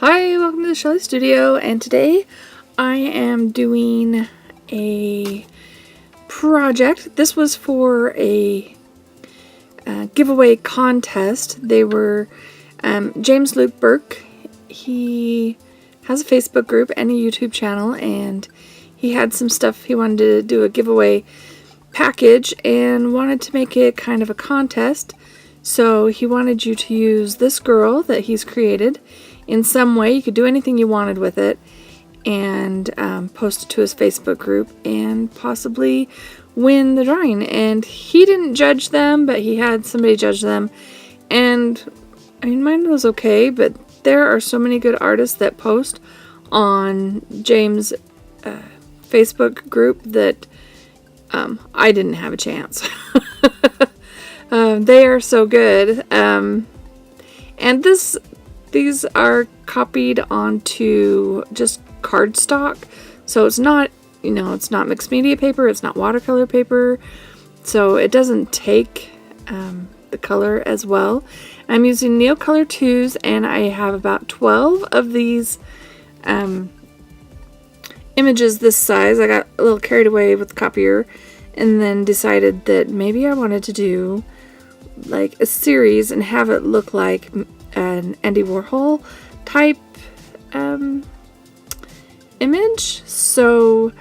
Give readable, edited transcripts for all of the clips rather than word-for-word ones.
Hi, welcome to the Shelley Studio, and today I am doing a project. This was for a giveaway contest. They were James Luke Burke. He has a Facebook group and a YouTube channel, and he had some stuff he wanted to do a giveaway package and wanted to make it kind of a contest. So he wanted you to use this girl that he's created in some way. You could do anything you wanted with it and post it to his Facebook group and possibly win the drawing. And he didn't judge them, but he had somebody judge them. And I mean, mine was okay, but there are so many good artists that post on James' Facebook group that I didn't have a chance. They are so good. And these are copied onto just cardstock. So it's not, it's not mixed media paper, it's not watercolor paper. So it doesn't take the color as well. I'm using Neocolor 2s, and I have about 12 of these images this size. I got a little carried away with the copier and then decided that maybe I wanted to do like a series and have it look like an Andy Warhol type image. So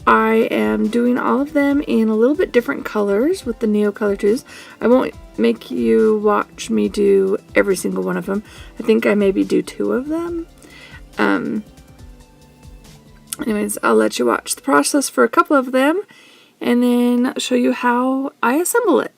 I am doing all of them in a little bit different colors with the Neocolor 2s. I won't make you watch me do every single one of them. I think I maybe do 2 of them. Anyways, I'll let you watch the process for a couple of them and then show you how I assemble it.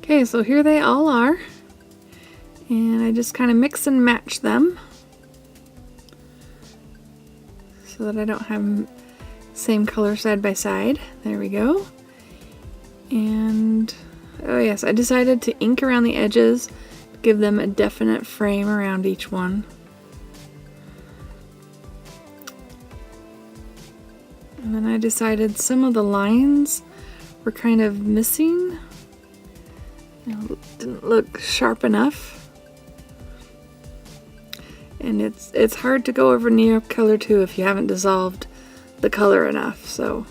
Okay, so here they all are, and I just kind of mix and match them so that I don't have same color side by side. There we go. And oh yes, I decided to ink around the edges, give them a definite frame around each one. And then I decided some of the lines were kind of missing. Didn't look sharp enough. And it's hard to go over Neo color too if you haven't dissolved the color enough, so.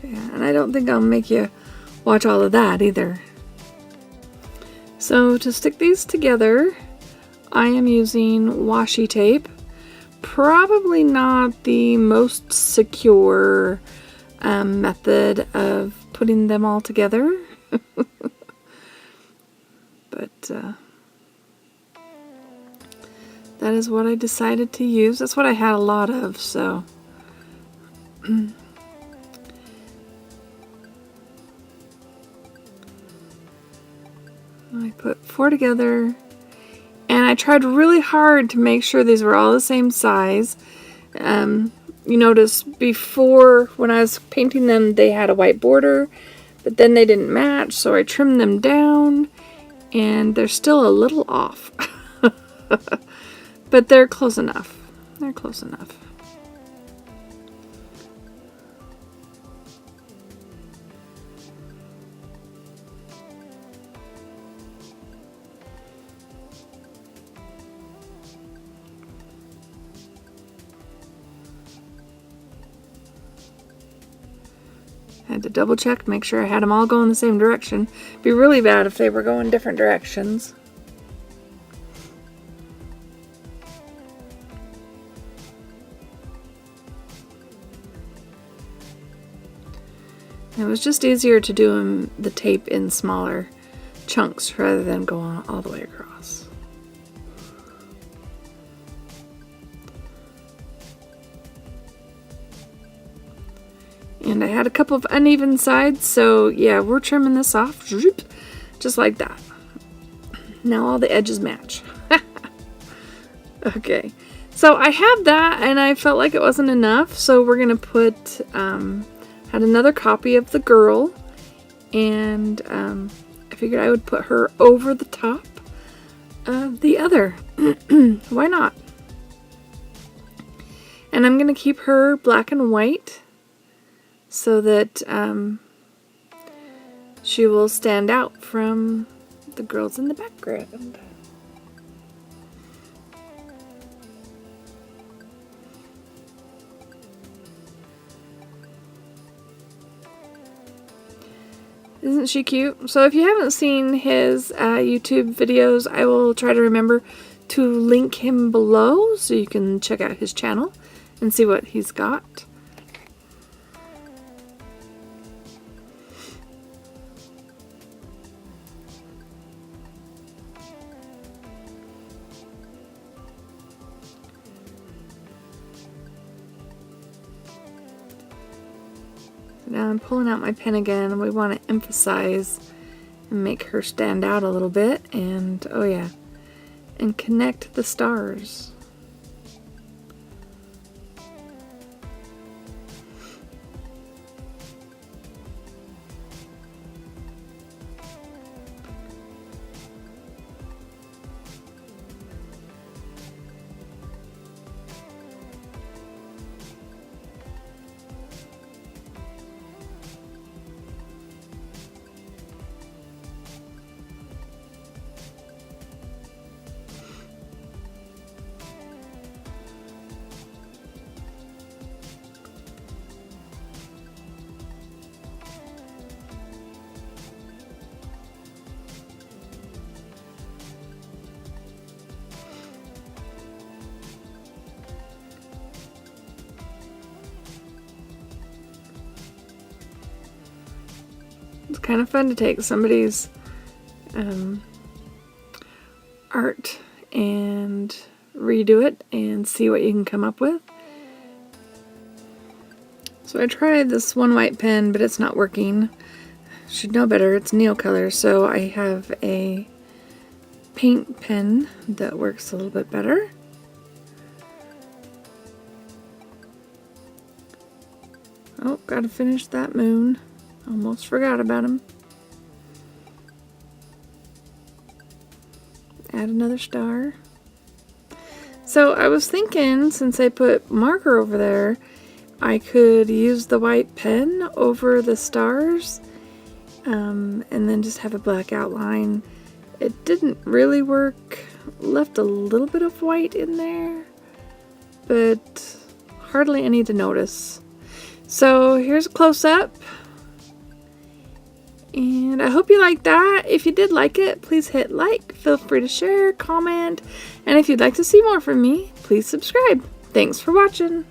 Yeah, and I don't think I'll make you watch all of that either. So to stick these together, I am using washi tape. Probably not the most secure method of putting them all together. But that is what I decided to use. That's what I had a lot of, so. I put 4 together, and I tried really hard to make sure these were all the same size. You notice before, when I was painting them, they had a white border, but then they didn't match, so I trimmed them down, and they're still a little off. But they're close enough. They're close enough. Had to double check, make sure I had them all going the same direction. It'd be really bad if they were going different directions. It was just easier to do the tape in smaller chunks rather than going all the way across. And I had a couple of uneven sides, so yeah, we're trimming this off just like that. Now all the edges match. Okay, so I have that, and I felt like it wasn't enough, so we're gonna put had another copy of the girl, and I figured I would put her over the top of the other. Why not? And I'm gonna keep her black and white, so that she will stand out from the girls in the background. Isn't she cute? So if you haven't seen his YouTube videos, I will try to remember to link him below so you can check out his channel and see what he's got. Now I'm pulling out my pen again, and we want to emphasize and make her stand out a little bit, and oh yeah, and connect the stars. It's kind of fun to take somebody's art and redo it and see what you can come up with. So I tried this one white pen, but it's not working. Should know better, it's Neocolor, so I have a paint pen that works a little bit better. Oh, gotta finish that moon. Almost forgot about him. Add another star. So I was thinking, since I put marker over there, I could use the white pen over the stars, and then just have a black outline. It didn't really work. Left a little bit of white in there, but hardly any to notice. So here's a close-up. And I hope you liked that. If you did like it, please hit like. Feel free to share, comment, and if you'd like to see more from me, please subscribe. Thanks for watching.